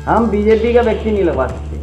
हम बीजेपी का वैक्सीन नहीं लगवा सकते।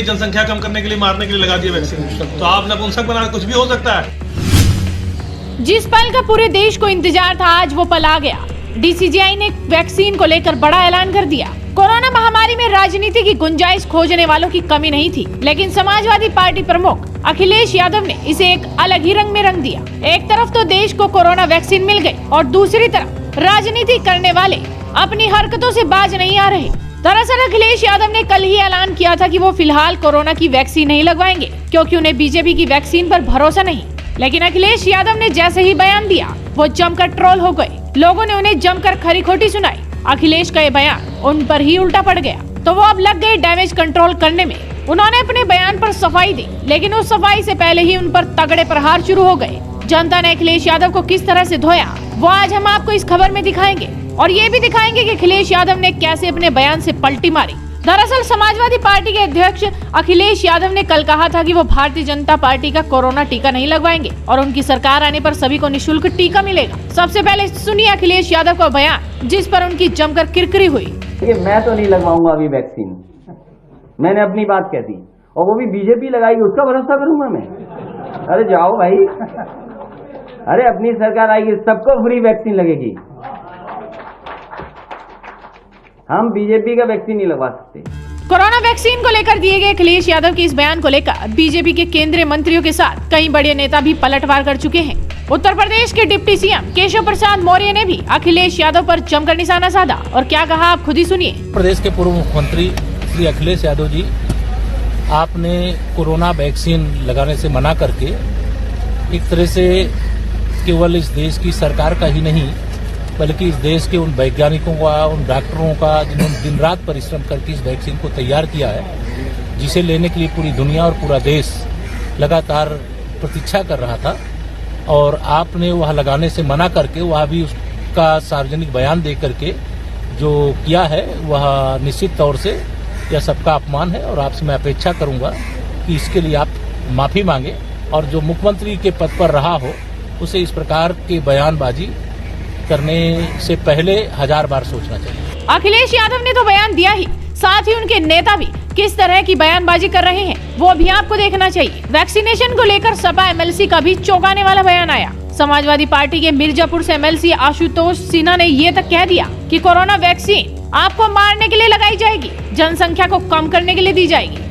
जनसंख्या कम करने के लिए, मारने के लिए लगा दिया वैक्सीन, तो आप नपुंसक बना, कुछ भी हो सकता है। जिस पल का पूरे देश को इंतजार था, आज वो पल आ गया। डीसीजीआई ने वैक्सीन को लेकर बड़ा ऐलान कर दिया। कोरोना महामारी में राजनीति की गुंजाइश खोजने वालों की कमी नहीं थी, लेकिन समाजवादी पार्टी प्रमुख अखिलेश यादव ने इसे एक अलग ही रंग में रंग दिया। एक तरफ तो देश को कोरोना वैक्सीन मिल गई और दूसरी तरफ राजनीति करने वाले अपनी हरकतों से बाज नहीं आ रहे। दरअसल अखिलेश यादव ने कल ही ऐलान किया था कि वो फिलहाल कोरोना की वैक्सीन नहीं लगवाएंगे, क्योंकि उन्हें बीजेपी की वैक्सीन पर भरोसा नहीं। लेकिन अखिलेश यादव ने जैसे ही बयान दिया, वो जमकर ट्रोल हो गए। लोगों ने उन्हें जमकर खरी खोटी सुनाई। अखिलेश का ये बयान उन पर ही उल्टा पड़ गया, तो वो अब लग गए डैमेज कंट्रोल करने में। उन्होंने अपने बयान पर सफाई दी, लेकिन उस सफाई से पहले ही उन पर तगड़े प्रहार शुरू हो गए। जनता ने अखिलेश यादव को किस तरह से धोया, वो आज हम आपको इस खबर में दिखाएंगे, और ये भी दिखाएंगे कि अखिलेश यादव ने कैसे अपने बयान से पलटी मारी। दरअसल समाजवादी पार्टी के अध्यक्ष अखिलेश यादव ने कल कहा था कि वो भारतीय जनता पार्टी का कोरोना टीका नहीं लगवाएंगे और उनकी सरकार आने पर सभी को निःशुल्क टीका मिलेगा। सबसे पहले सुनिए अखिलेश यादव का बयान, जिस पर उनकी जमकर किरकिरी हुई। मैं तो नहीं लगवाऊंगा अभी वैक्सीन, मैंने अपनी बात कह दी, और वो भी बीजेपी लगाएगी उसका भरोसा करूंगा मैं? अरे जाओ भाई, अरे अपनी सरकार आएगी, सबको फ्री वैक्सीन लगेगी। हम बीजेपी का वैक्सीन नहीं लगवा सकते। कोरोना वैक्सीन को लेकर दिए गए अखिलेश यादव के इस बयान को लेकर बीजेपी के केंद्रीय मंत्रियों के साथ कई बड़े नेता भी पलटवार कर चुके हैं। उत्तर प्रदेश के डिप्टी सीएम केशव प्रसाद मौर्य ने भी अखिलेश यादव पर जमकर निशाना साधा, और क्या कहा आप खुद ही सुनिए। प्रदेश के पूर्व मुख्यमंत्री श्री अखिलेश यादव जी, आपने कोरोना वैक्सीन लगाने से मना करके एक तरह से केवल इस देश की सरकार का ही नहीं, बल्कि इस देश के उन वैज्ञानिकों का, उन डॉक्टरों का, जिन्होंने दिन रात परिश्रम करके इस वैक्सीन को तैयार किया है, जिसे लेने के लिए पूरी दुनिया और पूरा देश लगातार प्रतीक्षा कर रहा था, और आपने वह लगाने से मना करके वह भी उसका सार्वजनिक बयान दे करके जो किया है, वह निश्चित तौर से यह सबका अपमान है। और आपसे मैं अपेक्षा करूंगा कि इसके लिए आप माफी मांगे, और जो मुख्यमंत्री के पद पर रहा हो उसे इस प्रकार के बयानबाजी करने से पहले 1000 बार सोचना चाहिए। अखिलेश यादव ने तो बयान दिया ही, साथ ही उनके नेता भी किस तरह की बयानबाजी कर रहे हैं वो भी आपको देखना चाहिए। वैक्सीनेशन को लेकर सपा एमएलसी का भी चौंकाने वाला बयान आया। समाजवादी पार्टी के मिर्जापुर से एमएलसी आशुतोष सिन्हा ने ये तक कह दिया कि कोरोना वैक्सीन आपको मारने के लिए लगाई जाएगी, जनसंख्या को कम करने के लिए दी जाएगी।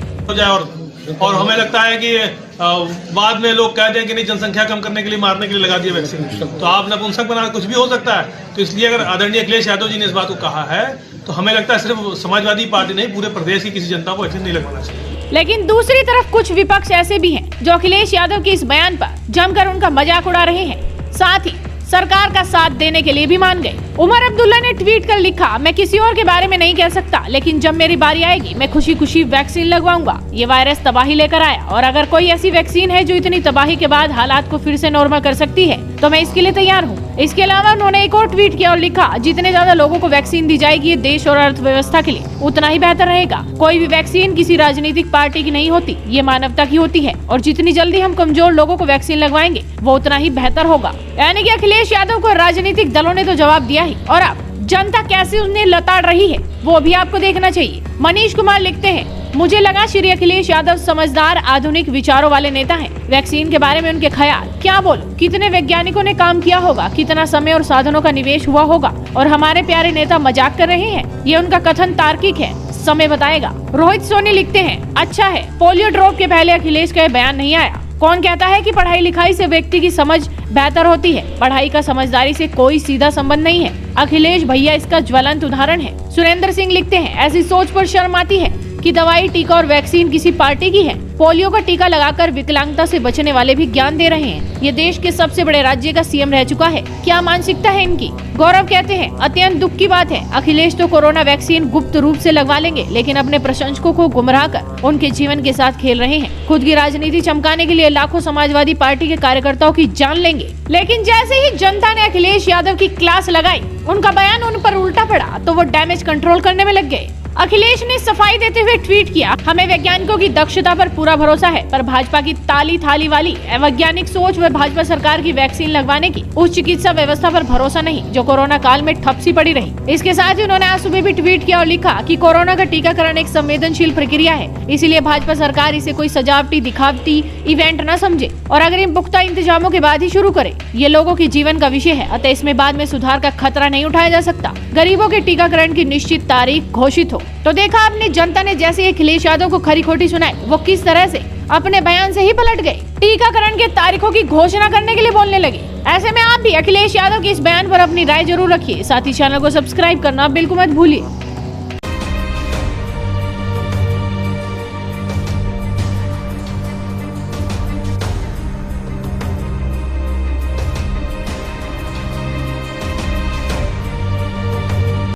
और हमें लगता है कि बाद में लोग कहते हैं कि नहीं, जनसंख्या कम करने के लिए, मारने के लिए लगा दिया वैक्सीन, तो आप नपुंसक बना, कुछ भी हो सकता है। तो इसलिए अगर आदरणीय अखिलेश यादव जी ने इस बात को कहा है, तो हमें लगता है सिर्फ समाजवादी पार्टी नहीं, पूरे प्रदेश की किसी जनता को वैक्सीन नहीं लगवाना चाहिए। लेकिन दूसरी तरफ कुछ विपक्ष ऐसे भी हैं जो अखिलेश यादव के इस बयान पर जमकर उनका मजाक उड़ा रहे हैं, साथ ही सरकार का साथ देने के लिए भी मान गए। उमर अब्दुल्ला ने ट्वीट कर लिखा, मैं किसी और के बारे में नहीं कह सकता, लेकिन जब मेरी बारी आएगी मैं खुशी खुशी वैक्सीन लगवाऊंगा। ये वायरस तबाही लेकर आया, और अगर कोई ऐसी वैक्सीन है जो इतनी तबाही के बाद हालात को फिर से नॉर्मल कर सकती है, तो मैं इसके लिए तैयार हूँ। इसके अलावा उन्होंने एक और ट्वीट किया और लिखा, जितने ज्यादा लोगों को वैक्सीन दी जाएगी ये देश और अर्थव्यवस्था के लिए उतना ही बेहतर रहेगा। कोई भी वैक्सीन किसी राजनीतिक पार्टी की नहीं होती, ये मानवता की होती है, और जितनी जल्दी हम कमजोर लोगों को वैक्सीन लगवाएंगे वो उतना ही बेहतर होगा। यानी कि अखिलेश यादव को राजनीतिक दलों ने तो जवाब दिया ही, और अब जनता कैसे उन्हें लताड़ रही है वो भी आपको देखना चाहिए। मनीष कुमार लिखते हैं, मुझे लगा श्री अखिलेश यादव समझदार आधुनिक विचारों वाले नेता हैं। वैक्सीन के बारे में उनके ख्याल क्या बोलूं, कितने वैज्ञानिकों ने काम किया होगा, कितना समय और साधनों का निवेश हुआ होगा, और हमारे प्यारे नेता मजाक कर रहे हैं। ये उनका कथन तार्किक है, समय बताएगा। रोहित सोनी लिखते हैं, अच्छा है पोलियो ड्रॉप के पहले अखिलेश का बयान नहीं आया। कौन कहता है कि पढ़ाई लिखाई से व्यक्ति की समझ बेहतर होती है? पढ़ाई का समझदारी से कोई सीधा संबंध नहीं है। अखिलेश भैया इसका ज्वलंत उदाहरण है। सुरेंद्र सिंह लिखते हैं, ऐसी सोच पर शर्म आती है कि दवाई, टीका और वैक्सीन किसी पार्टी की है। पोलियो का टीका लगाकर विकलांगता से बचने वाले भी ज्ञान दे रहे हैं। ये देश के सबसे बड़े राज्य का सीएम रह चुका है, क्या मानसिकता है इनकी। गौरव कहते हैं, अत्यंत दुख की बात है, अखिलेश तो कोरोना वैक्सीन गुप्त रूप से लगवा लेंगे, लेकिन अपने प्रशंसकों को गुमराह कर उनके जीवन के साथ खेल रहे हैं। खुद की राजनीति चमकाने के लिए लाखों समाजवादी पार्टी के कार्यकर्ताओं की जान लेंगे। लेकिन जैसे ही जनता ने अखिलेश यादव की क्लास लगाई, उनका बयान उन पर उल्टा पड़ा, तो वो डैमेज कंट्रोल करने में लग गए। अखिलेश ने सफाई देते हुए ट्वीट किया, हमें वैज्ञानिकों की दक्षता पर पूरा भरोसा है, पर भाजपा की ताली थाली वाली अवैज्ञानिक सोच व भाजपा सरकार की वैक्सीन लगवाने की उस चिकित्सा व्यवस्था पर भरोसा नहीं जो कोरोना काल में ठप सी पड़ी रही। इसके साथ ही उन्होंने आज सुबह भी ट्वीट किया और लिखा कि कोरोना का टीकाकरण एक संवेदनशील प्रक्रिया है, इसीलिए भाजपा सरकार इसे कोई सजावटी दिखावटी इवेंट न समझे और अगर इन पुख्ता इंतजामों के बाद ही शुरू करे। ये लोगों के जीवन का विषय है, अतः इसमें बाद में सुधार का खतरा नहीं उठाया जा सकता। गरीबों के टीकाकरण की निश्चित तारीख घोषित हो। तो देखा आपने, जनता ने जैसे अखिलेश यादव को खरी खोटी सुनाई, वो किस तरह से अपने बयान से ही पलट गए, टीकाकरण के तारीखों की घोषणा करने के लिए बोलने लगे। ऐसे में आप भी अखिलेश यादव के इस बयान पर अपनी राय जरूर रखिए। साथ ही चैनल को सब्सक्राइब करना बिल्कुल मत भूलिए।